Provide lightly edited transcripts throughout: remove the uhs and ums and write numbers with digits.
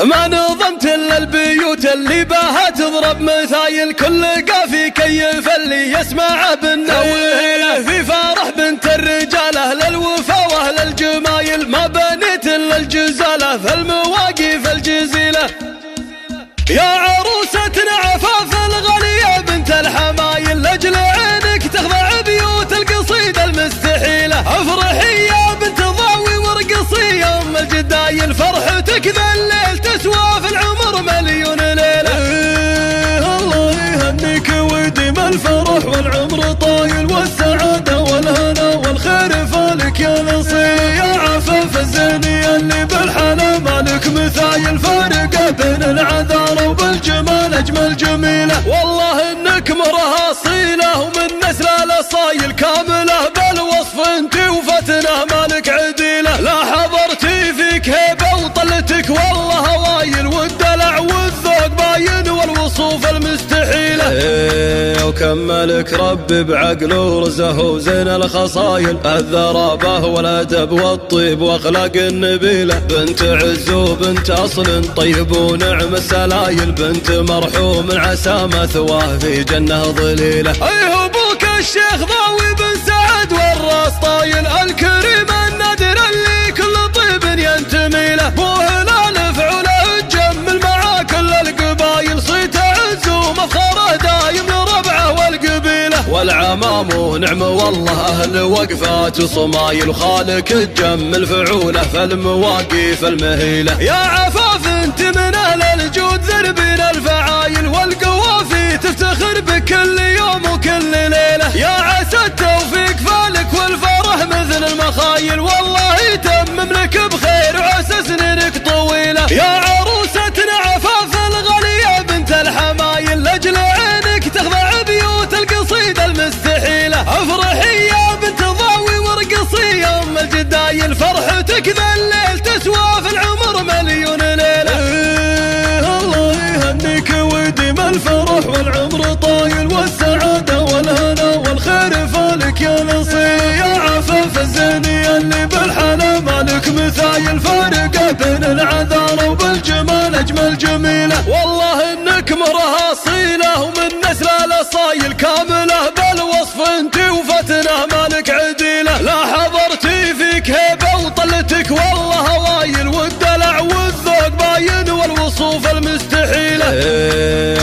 ما نظمت الا البيوت اللي بها تضرب مثايل، كل قافي كيف اللي يسمع بالنويله. في فرح بنت الرجال اهل الوفا واهل الجمايل، ما بنيت الا الجزاله في المواقف الجزيله. يا عروسة عفاف الغالية بنت الحمايل، لاجل عينك تخضع بيوت القصيدة المستحيلة. افرحي يا بنت ضاوي وارقصي يا ام الجدايل، فرحتك ذا الليل تسوى في العمر مليون ليلة. الله يهنيك ويديم الفرح والعمر طايل، والسعادة والهنا والخير فالك يا نصير. يا عفاف الزيني اللي بالحلا مالك مثايل، فارقة بين العذارى وبالجمال اجمل جميلة. والله انك مرها اصيلة ومن نسل الاصايل كاملة، بالوصف انت وفتنة مالك عديلة. لا حضرتي فيك هيبة وطلتك والله هوايل، والدلع والذوق باين والوصوف المستحيلة. وكملك ربي بعقله ورزه وزين الخصايل، الذرابة والادب والطيب واخلاق النبيلة. بنت عز وبنت اصل طيب ونعم السلايل، بنت مرحوم عسى مثواه في جنة ظليلة. ايه ابوك الشيخ ضاوي بن سعد والراس طايل، الكريم النادر اللي كل طيب ينتمي له. بو هلال فعله تجمل مع كل القبايل، صيت عز ومفخره دايم لربعه والقبيله. والعمام ونعم والله اهل وقفات وصمايل، وخالك تجمل فعوله في المواقف المهيله. يا عفاف انت من اهل الجود ذربين الفعايل، والقوافي تفتخر بكل يوم وكل ليله. يا عسى التوفيق فالك والفرح مثل المخايل، والله يتمم لك بخير وعسى سنينك طويله. يا عروسة عفاف الغالية بنت الحمايل، لاجل عينك تخضع بيوت القصيدة المستحيلة. افرحي يا بنت ضاوي وارقصي يا ام الجدايل، فرحتك ذا الليل تسوى في العمر مليون ليلة. الله يهنيك ويديم الفرح والعمر طايل، والسعادة والهنا والخير فالك يا نصير. يا عفاف الزيني اللي بالحلا مالك مثايل، فارقة بين العذارى وبالجمال اجمل جميلة. والله انك مرها اصيلة ومن نسل الاصايل كاملة، بالوصف انت وفتنة مالك عديلة. لا حضرتي فيك هيبة وطلتك والله هوايل، والدلع والذوق باين والوصوف المستحيلة.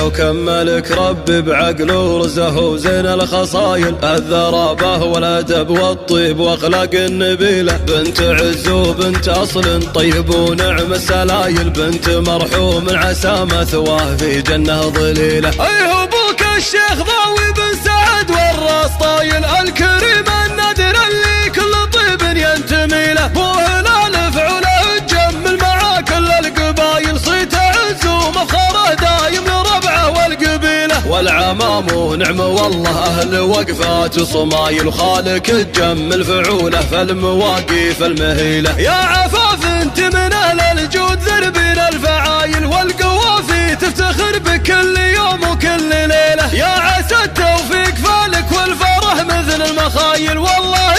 وكملك ربي بعقله ورزه وزين الخصايل، الذرابة والادب والطيب واخلاق النبيلة. بنت عز وبنت اصل طيب ونعم السلايل، بنت مرحوم عسى مثواه في جنة ظليلة. ايه ابوك الشيخ ضاوي بن سعد والراس طايل، الكريم النادر اللي كل طيب ينتمي له. بو هلال فعله تجمل مع كل القبايل، صيت عز ومفخره دايم لربعه والقبيله. والعمام ونعم والله اهل وقفات وصمايل، وخالك تجمل فعوله في المواقف المهيله. يا عفاف انت من اهل الجود ذربين الفعايل، والقوافي تفتخر بكل يوم وكل ليله. يا عسى التوفيق فالك والفرح مثل المخايل، والله